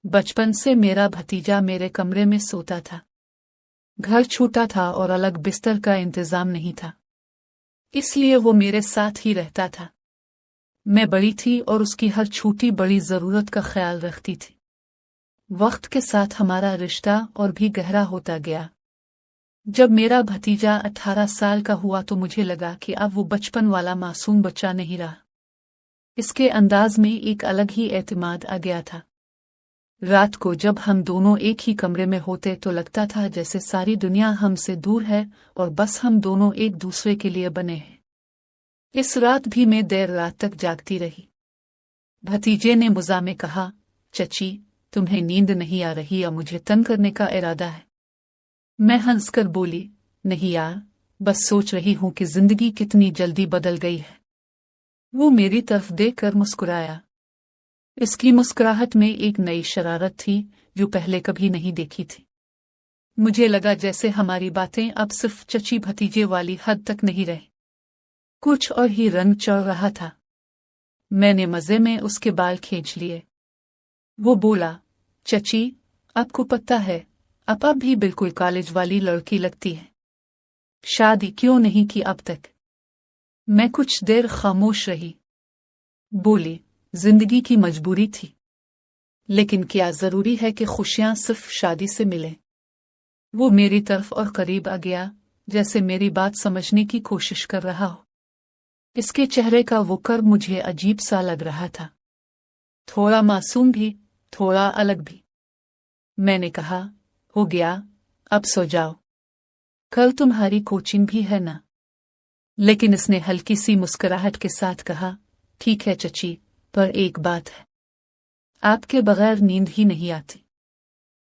बचपन से मेरा भतीजा मेरे कमरे में सोता था। घर छोटा था और अलग बिस्तर का इंतजाम नहीं था, इसलिए वो मेरे साथ ही रहता था। मैं बड़ी थी और उसकी हर छोटी बड़ी जरूरत का ख्याल रखती थी। वक्त के साथ हमारा रिश्ता और भी गहरा होता गया। जब मेरा भतीजा 18 साल का हुआ तो मुझे लगा कि अब वो बचपन वाला मासूम बच्चा नहीं रहा। इसके अंदाज में एक अलग ही एतमाद आ गया था। रात को जब हम दोनों एक ही कमरे में होते तो लगता था जैसे सारी दुनिया हमसे दूर है और बस हम दोनों एक दूसरे के लिए बने हैं। इस रात भी मैं देर रात तक जागती रही। भतीजे ने मज़ाक में कहा, चची, तुम्हें नींद नहीं आ रही या मुझे तंग करने का इरादा है? मैं हंसकर बोली, नहीं यार, बस सोच रही हूं कि जिंदगी कितनी जल्दी बदल गई है। वो मेरी तरफ देखकर मुस्कुराया। इसकी मुस्कुराहट में एक नई शरारत थी जो पहले कभी नहीं देखी थी। मुझे लगा जैसे हमारी बातें अब सिर्फ चची भतीजे वाली हद तक नहीं रही, कुछ और ही रंग चढ़ रहा था। मैंने मजे में उसके बाल खींच लिए। वो बोला, चची, आपको पता है, आप भी बिल्कुल कॉलेज वाली लड़की लगती है। शादी क्यों नहीं की अब तक? मैं कुछ देर खामोश रही। बोली, जिंदगी की मजबूरी थी। लेकिन क्या जरूरी है कि खुशियां सिर्फ शादी से मिले? वो मेरी तरफ और करीब आ गया, जैसे मेरी बात समझने की कोशिश कर रहा हो। इसके चेहरे का वो कर्व मुझे अजीब सा लग रहा था, थोड़ा मासूम भी, थोड़ा अलग भी। मैंने कहा, हो गया, अब सो जाओ, कल तुम्हारी कोचिंग भी है ना? लेकिन इसने हल्की सी मुस्कुराहट के साथ कहा, ठीक है चची, पर एक बात है, आपके बगैर नींद ही नहीं आती।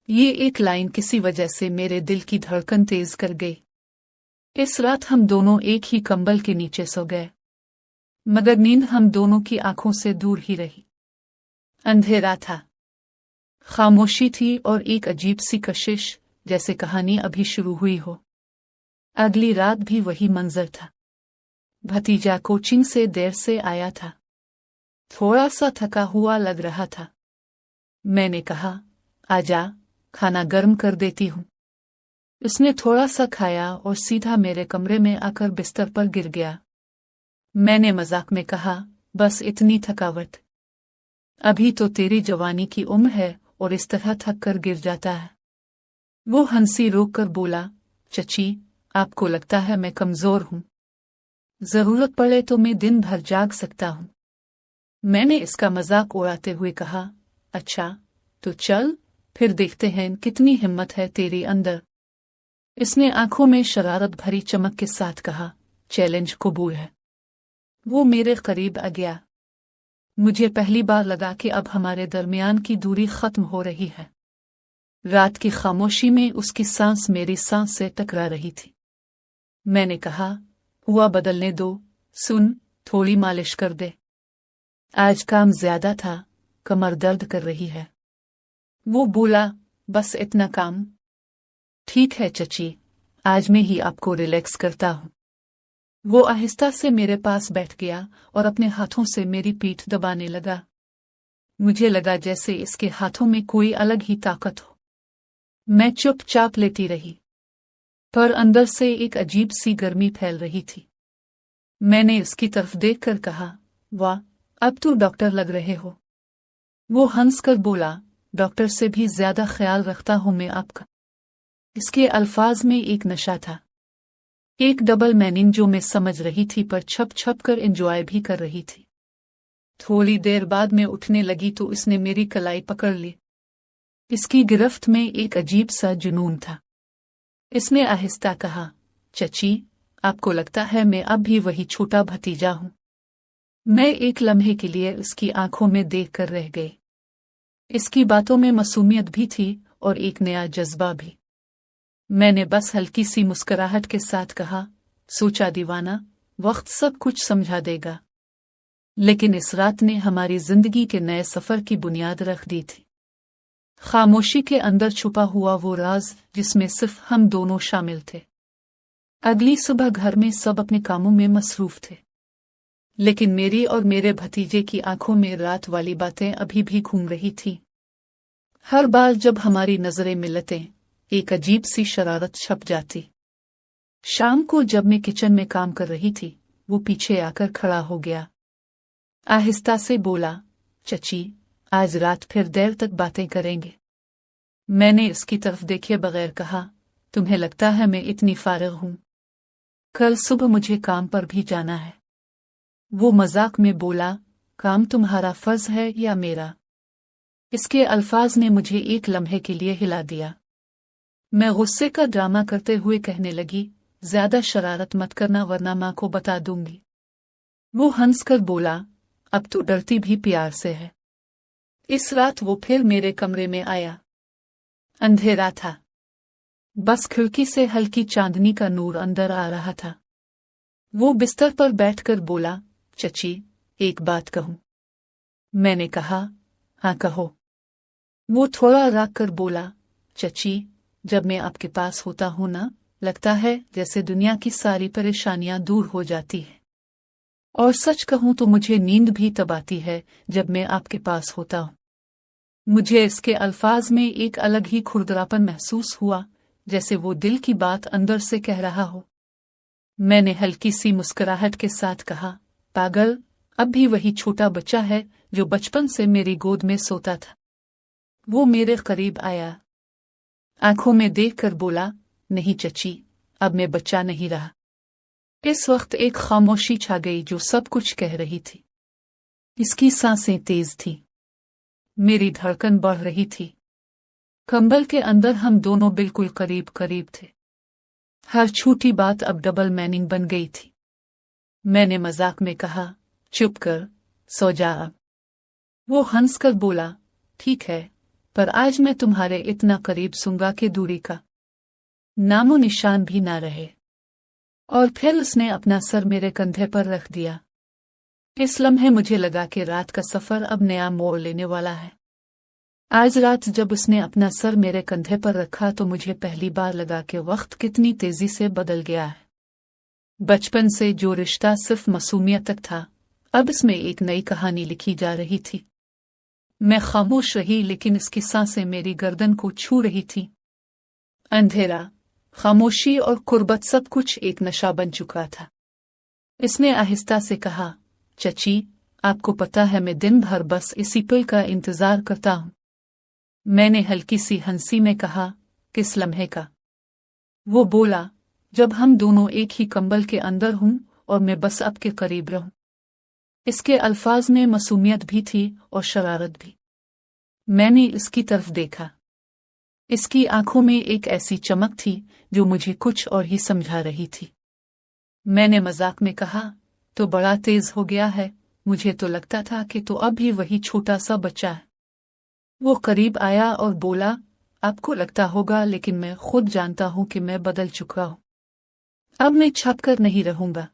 ये एक लाइन किसी वजह से मेरे दिल की धड़कन तेज कर गई। इस रात हम दोनों एक ही कंबल के नीचे सो गए, मगर नींद हम दोनों की आंखों से दूर ही रही। अंधेरा था, खामोशी थी और एक अजीब सी कशिश, जैसे कहानी अभी शुरू हुई हो। अगली रात भी वही मंजर था। भतीजा कोचिंग से देर से आया था, थोड़ा सा थका हुआ लग रहा था। मैंने कहा, आजा, खाना गर्म कर देती हूं। उसने थोड़ा सा खाया और सीधा मेरे कमरे में आकर बिस्तर पर गिर गया। मैंने मजाक में कहा, बस इतनी थकावट? अभी तो तेरी जवानी की उम्र है और इस तरह थक कर गिर जाता है। वो हंसी रोक कर बोला, चची, आपको लगता है मैं कमजोर हूं? जरूरत पड़े तो मैं दिन भर जाग सकता हूं। मैंने इसका मजाक उड़ाते हुए कहा, अच्छा, तो चल, फिर देखते हैं कितनी हिम्मत है तेरी अंदर। इसने आंखों में शरारत भरी चमक के साथ कहा, चैलेंज कबूल है। वो मेरे करीब आ गया। मुझे पहली बार लगा कि अब हमारे दरमियान की दूरी खत्म हो रही है। रात की खामोशी में उसकी सांस मेरी सांस से टकरा रही थी। मैंने कहा, हुआ बदलने दो, सुन, थोड़ी मालिश कर दे। आज काम ज्यादा था, कमर दर्द कर रही है। वो बोला, बस इतना काम? ठीक है चची, आज मैं ही आपको रिलैक्स करता हूं। वो आहिस्ता से मेरे पास बैठ गया और अपने हाथों से मेरी पीठ दबाने लगा। मुझे लगा जैसे इसके हाथों में कोई अलग ही ताकत हो। मैं चुपचाप लेटी रही, पर अंदर से एक अजीब सी गर्मी फैल रही थी। मैंने इसकी तरफ देखकर कहा, वाह, अब तो डॉक्टर लग रहे हो। वो हंसकर बोला, डॉक्टर से भी ज्यादा ख्याल रखता हूं मैं आपका। इसके अल्फाज में एक नशा था, एक डबल मीनिंग जो मैं समझ रही थी पर छप छप कर एंजॉय भी कर रही थी। थोड़ी देर बाद मैं उठने लगी तो इसने मेरी कलाई पकड़ ली। इसकी गिरफ्त में एक अजीब सा जुनून था। इसने आहिस्ता कहा, चची, आपको लगता है मैं अब भी वही छोटा भतीजा हूं? मैं एक लम्हे के लिए इसकी आंखों में देख कर रह गई। इसकी बातों में मासूमियत भी थी और एक नया जज्बा भी। मैंने बस हल्की सी मुस्कुराहट के साथ कहा, सोचा दीवाना, वक्त सब कुछ समझा देगा। लेकिन इस रात ने हमारी जिंदगी के नए सफर की बुनियाद रख दी थी। खामोशी के अंदर छुपा हुआ वो राज जिसमें सिर्फ हम दोनों शामिल थे। अगली सुबह घर में सब अपने कामों में मसरूफ थे, लेकिन मेरी और मेरे भतीजे की आंखों में रात वाली बातें अभी भी घूम रही थी। हर बार जब हमारी नजरें मिलते एक अजीब सी शरारत छप जाती। शाम को जब मैं किचन में काम कर रही थी, वो पीछे आकर खड़ा हो गया। आहिस्ता से बोला, चची, आज रात फिर देर तक बातें करेंगे। मैंने इसकी तरफ देखे बगैर कहा, तुम्हें लगता है मैं इतनी फारिग हूं? कल सुबह मुझे काम पर भी जाना है। वो मजाक में बोला, काम तुम्हारा फर्ज है या मेरा? इसके अल्फाज ने मुझे एक लम्हे के लिए हिला दिया। मैं गुस्से का ड्रामा करते हुए कहने लगी, ज्यादा शरारत मत करना वरना मां को बता दूंगी। वो हंसकर बोला, अब तो डरती भी प्यार से है। इस रात वो फिर मेरे कमरे में आया। अंधेरा था, बस खिड़की से हल्की चांदनी का नूर अंदर आ रहा था। वो बिस्तर पर बैठकर बोला, चची, एक बात कहूं? मैंने कहा, हाँ कहो। वो थोड़ा राग कर बोला, चची, जब मैं आपके पास होता हूं ना, लगता है जैसे दुनिया की सारी परेशानियां दूर हो जाती हैं। और सच कहूं तो मुझे नींद भी तब आती है जब मैं आपके पास होता हूं। मुझे इसके अल्फाज में एक अलग ही खुरदरापन महसूस हुआ, जैसे वो दिल की बात अंदर से कह रहा हो। मैंने हल्की सी मुस्कुराहट के साथ कहा, पागल, अब भी वही छोटा बच्चा है जो बचपन से मेरी गोद में सोता था। वो मेरे करीब आया, आंखों में देखकर बोला, नहीं चची, अब मैं बच्चा नहीं रहा। इस वक्त एक खामोशी छा गई जो सब कुछ कह रही थी। इसकी सांसें तेज थी, मेरी धड़कन बढ़ रही थी। कंबल के अंदर हम दोनों बिल्कुल करीब करीब थे। हर छोटी बात अब डबल मीनिंग बन गई थी। मैंने मजाक में कहा, चुप कर, सो जा अब। वो हंसकर बोला, ठीक है, पर आज मैं तुम्हारे इतना करीब सूंगा कि दूरी का नामो निशान भी ना रहे। और फिर उसने अपना सर मेरे कंधे पर रख दिया। इस लम्हे मुझे लगा कि रात का सफर अब नया मोड़ लेने वाला है। आज रात जब उसने अपना सर मेरे कंधे पर रखा तो मुझे पहली बार लगा कि वक्त कितनी तेजी से बदल गया है। बचपन से जो रिश्ता सिर्फ मासूमियत तक था, अब इसमें एक नई कहानी लिखी जा रही थी। मैं खामोश रही, लेकिन इसकी सांसें मेरी गर्दन को छू रही थी। अंधेरा, खामोशी और कुर्बत सब कुछ एक नशा बन चुका था। इसने आहिस्ता से कहा, चची, आपको पता है मैं दिन भर बस इसी पल का इंतजार करता हूं। मैंने हल्की सी हंसी में कहा, किस लम्हे का? वो बोला, जब हम दोनों एक ही कंबल के अंदर हों और मैं बस आपके करीब रहूं। इसके अल्फाज में मासूमियत भी थी और शरारत भी। मैंने इसकी तरफ देखा। इसकी आंखों में एक ऐसी चमक थी जो मुझे कुछ और ही समझा रही थी। मैंने मजाक में कहा, तो बड़ा तेज हो गया है, मुझे तो लगता था कि तो अब भी वही छोटा सा बच्चा है। वो करीब आया और बोला, आपको लगता होगा, लेकिन मैं खुद जानता हूं कि मैं बदल चुका हूं। अब मैं छुपकर नहीं रहूंगा।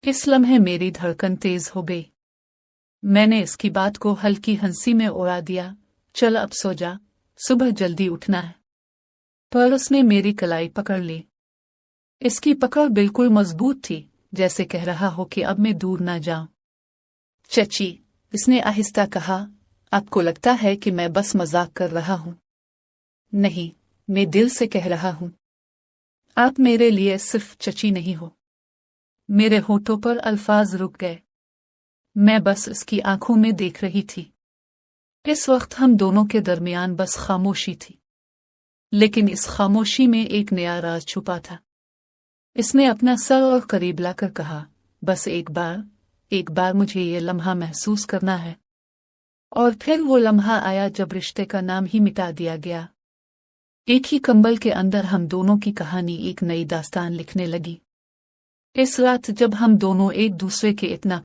इस लम्हे मेरी धड़कन तेज हो गई। मैंने इसकी बात को हल्की हंसी में उड़ा दिया, चल अब सो जा, सुबह जल्दी उठना है। पर उसने मेरी कलाई पकड़ ली। इसकी पकड़ बिल्कुल मजबूत थी, जैसे कह रहा हो कि अब मैं दूर ना जाऊं। चची, इसने आहिस्ता कहा, आपको लगता है कि मैं बस मजाक कर रहा हूं? नहीं, मैं दिल से कह रहा हूं। आप मेरे लिए सिर्फ चची नहीं हो। मेरे होठों पर अल्फाज रुक गए। मैं बस इसकी आंखों में देख रही थी। इस वक्त हम दोनों के दरमियान बस खामोशी थी, लेकिन इस खामोशी में एक नया राज छुपा था। इसने अपना सर और करीब लाकर कहा, बस एक बार मुझे ये लम्हा महसूस करना है। और फिर वो लम्हा आया जब रिश्ते का नाम ही मिटा दिया गया। एक ही कंबल के अंदर हम दोनों की कहानी एक नई दास्तान लिखने लगी। इस रात जब हम दोनों एक दूसरे के इतना